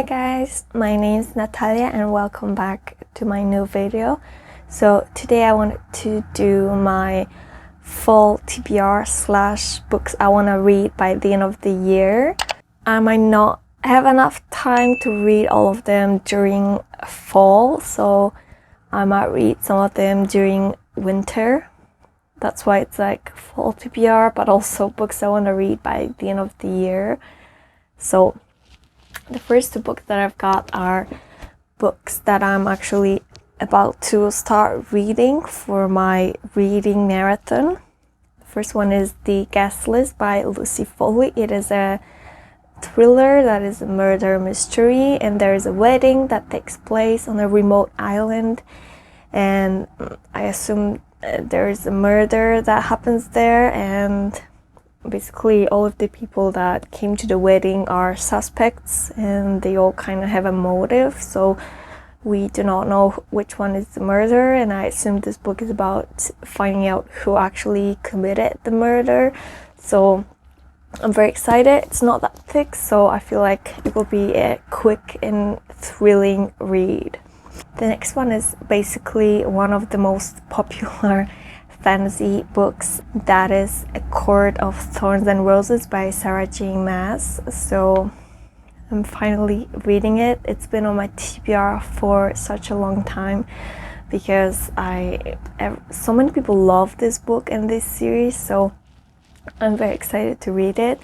Hi guys, my name is Natalia and welcome back to my new video. So today I wanted to do my full TBR slash books I want to read by the end of the year. I might not have enough time to read all of them during fall, so I might read some of them during winter. That's why it's like full TBR, but also books I want to read by the end of the year. So the first two books that I've got are books that I'm actually about to start reading for my reading marathon. The first one is The Guest List by Lucy Foley. It is a thriller that is a murder mystery, and there is a wedding that takes place on a remote island, and I assume there is a murder that happens there, and basically all of the people that came to the wedding are suspects and they all kind of have a motive, so we do not know which one is the murderer, and I assume this book is about finding out who actually committed the murder. So I'm very excited. It's not that thick, so I feel like it will be a quick and thrilling read. The next one is basically one of the most popular fantasy books, that is A Court of Thorns and Roses by Sarah J. Maas. So I'm finally reading it. It's been on my TBR for such a long time because so many people love this book and this series, so I'm very excited to read it.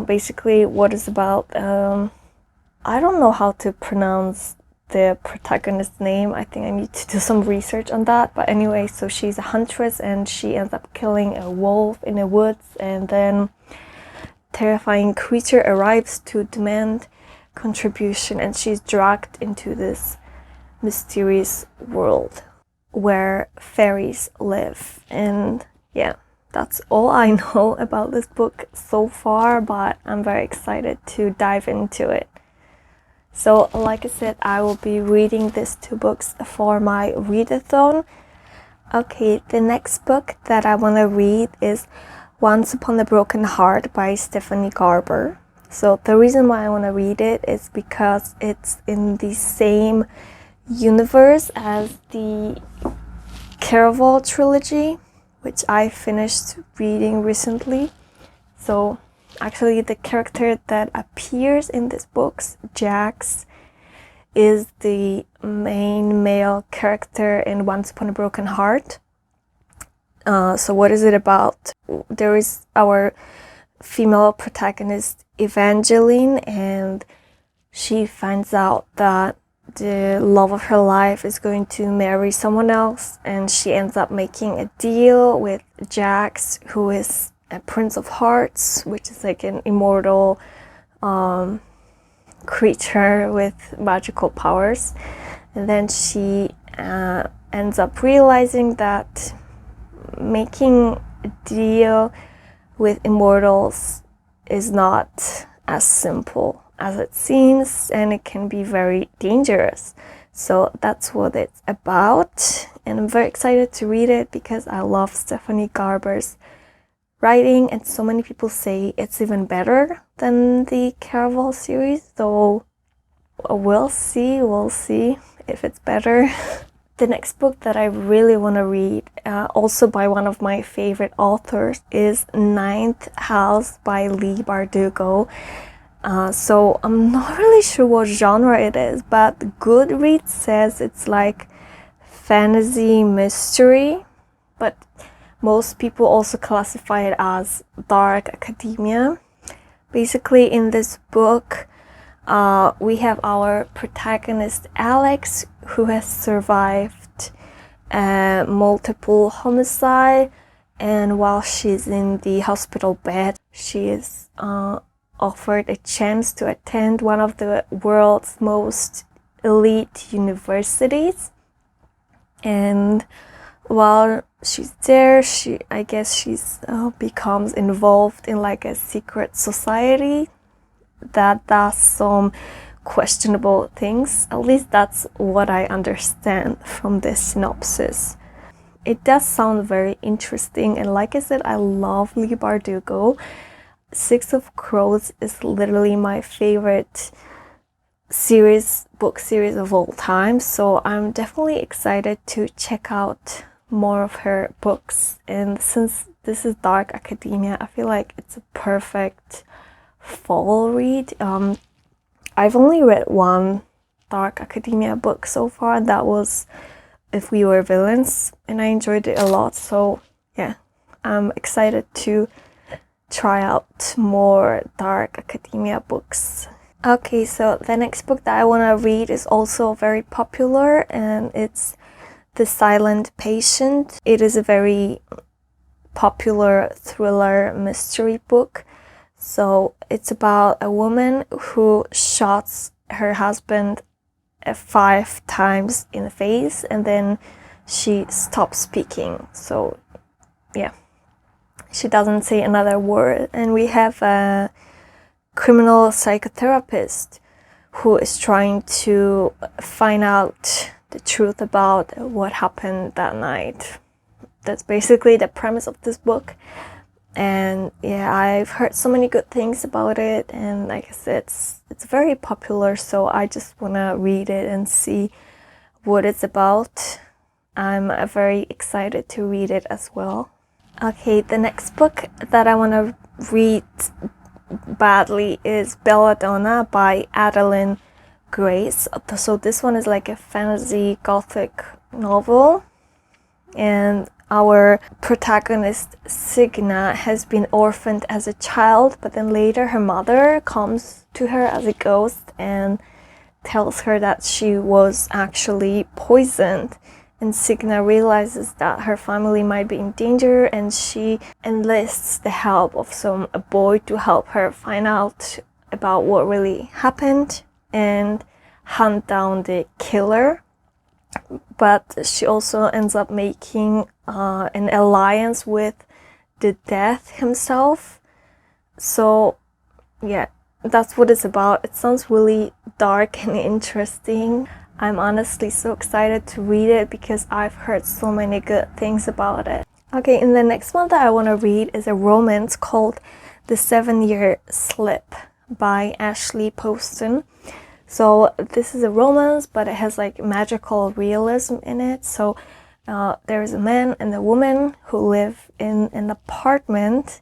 Basically what it's about, I don't know how to pronounce the protagonist's name. I think I need to do some research on that, but anyway, so she's a huntress and she ends up killing a wolf in the woods, and then terrifying creature arrives to demand contribution, and she's dragged into this mysterious world where fairies live. And yeah, that's all I know about this book so far, but I'm very excited to dive into it. So like I said, I will be reading these two books for my readathon. Okay, the next book that I want to read is Once Upon a Broken Heart by Stephanie Garber. So the reason why I want to read it is because it's in the same universe as the Caraval trilogy, which I finished reading recently. So actually the character that appears in these books, Jax, is the main male character in Once Upon a Broken Heart. So what is it about? There is our female protagonist, Evangeline, and she finds out that the love of her life is going to marry someone else, and she ends up making a deal with Jax, who is a Prince of Hearts, which is like an immortal creature with magical powers. And then she ends up realizing that making a deal with immortals is not as simple as it seems, and it can be very dangerous. So that's what it's about, and I'm very excited to read it because I love Stephanie Garber's writing, and so many people say it's even better than the Caraval series, so we'll see if it's better. The next book that I really want to read, also by one of my favorite authors, is Ninth House by Leigh Bardugo. So I'm not really sure what genre it is, but Goodreads says it's like fantasy mystery, but most people also classify it as dark academia. Basically, in this book, we have our protagonist Alex, who has survived multiple homicide, and while she's in the hospital bed, she is offered a chance to attend one of the world's most elite universities. And while she's there, I guess she's becomes involved in like a secret society that does some questionable things. At least that's what I understand from this synopsis. It does sound very interesting, and like I said, I love Leigh Bardugo. Six of Crows is literally my favorite book series of all time. So I'm definitely excited to check out more of her books. And since this is dark academia, I feel like it's a perfect fall read. I've only read one dark academia book so far. That was If We Were Villains, and I enjoyed it a lot. So yeah, I'm excited to try out more dark academia books. Okay, so the next book that I want to read is also very popular, and it's The Silent Patient. It is a very popular thriller mystery book. So it's about a woman who shoots her husband 5 times in the face, and then she stops speaking. So yeah, she doesn't say another word. And we have a criminal psychotherapist who is trying to find out the truth about what happened that night. That's basically the premise of this book. And yeah, I've heard so many good things about it, and like I said, it's very popular, so I just want to read it and see what it's about. I'm very excited to read it as well. Okay, the next book that I want to read badly is Belladonna by Adeline Grace. So this one is like a fantasy gothic novel, and our protagonist Signa has been orphaned as a child, but then later her mother comes to her as a ghost and tells her that she was actually poisoned. And Signa realizes that her family might be in danger, and she enlists the help of a boy to help her find out about what really happened and hunt down the killer. But she also ends up making an alliance with the Death himself. So yeah, that's what it's about. It sounds really dark and interesting. I'm honestly so excited to read it because I've heard so many good things about it. Okay, and the next one that I want to read is a romance called The 7-Year Slip by Ashley Poston. So this is a romance, but it has like magical realism in it. So there is a man and a woman who live in an apartment,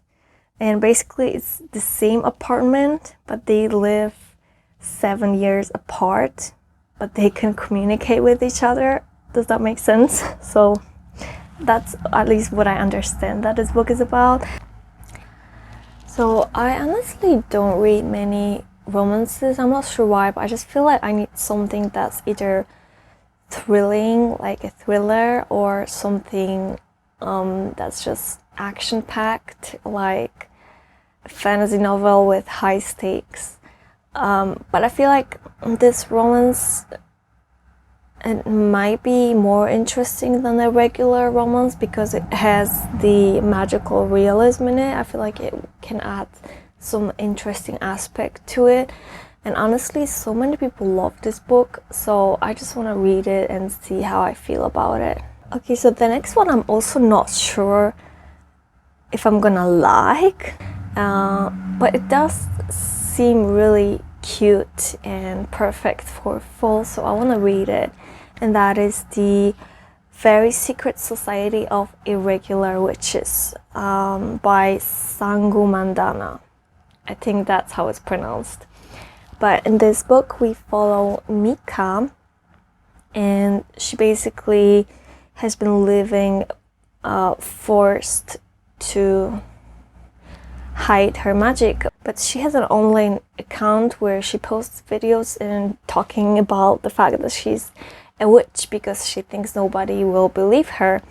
and basically it's the same apartment, but they live 7 years apart, but they can communicate with each other. Does that make sense? So that's at least what I understand that this book is about. So I honestly don't read many romances. I'm not sure why, but I just feel like I need something that's either thrilling, like a thriller, or something that's just action-packed, like a fantasy novel with high stakes. But I feel like this romance, it might be more interesting than a regular romance because it has the magical realism in it. I feel like it can add some interesting aspect to it. And honestly, so many people love this book, so I just want to read it and see how I feel about it. Okay, so the next one I'm also not sure if I'm gonna like, but it does seem really cute and perfect for fall, so I want to read it. And that is The Very Secret Society of Irregular Witches by Sangu Mandana. I think that's how it's pronounced. But in this book we follow Mika, and she basically has been living forced to hide her magic, but she has an online account where she posts videos and talking about the fact that she's a witch because she thinks nobody will believe her.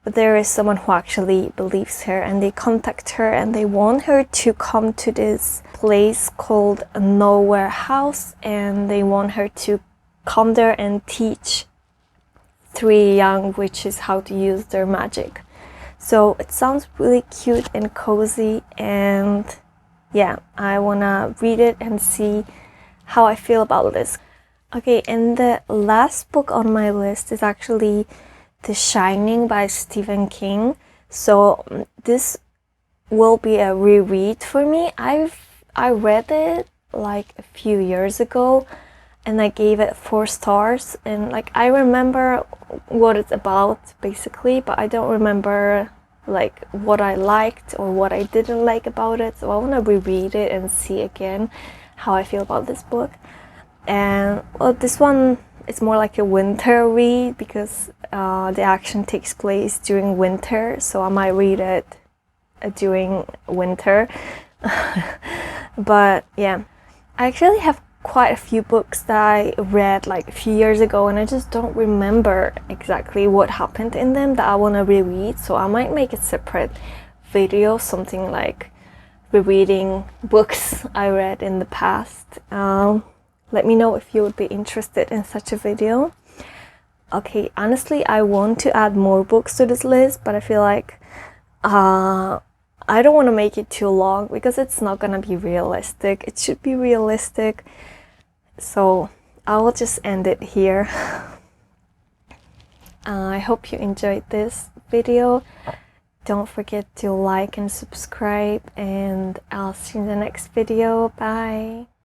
But there is someone who actually believes her, and they contact her and they want her to come to this place called Nowhere House, and they want her to come there and teach 3 young witches how to use their magic. So it sounds really cute and cozy, and yeah, I wanna read it and see how I feel about this. Okay, and the last book on my list is actually The Shining by Stephen King. So this will be a reread for me. I read it like a few years ago, and I gave it 4 stars. And like, I remember what it's about basically, but I don't remember like what I liked or what I didn't like about it. So I want to reread it and see again how I feel about this book. And well, this one, it's more like a winter read because the action takes place during winter, so I might read it during winter. But yeah, I actually have quite a few books that I read like a few years ago, and I just don't remember exactly what happened in them that I want to reread. So I might make a separate video, something like rereading books I read in the past. Let me know if you would be interested in such a video. Okay, honestly, I want to add more books to this list, but I feel like I don't want to make it too long because it's not gonna be realistic. It should be realistic. So I will just end it here. I hope you enjoyed this video. Don't forget to like and subscribe, and I'll see you in the next video. Bye.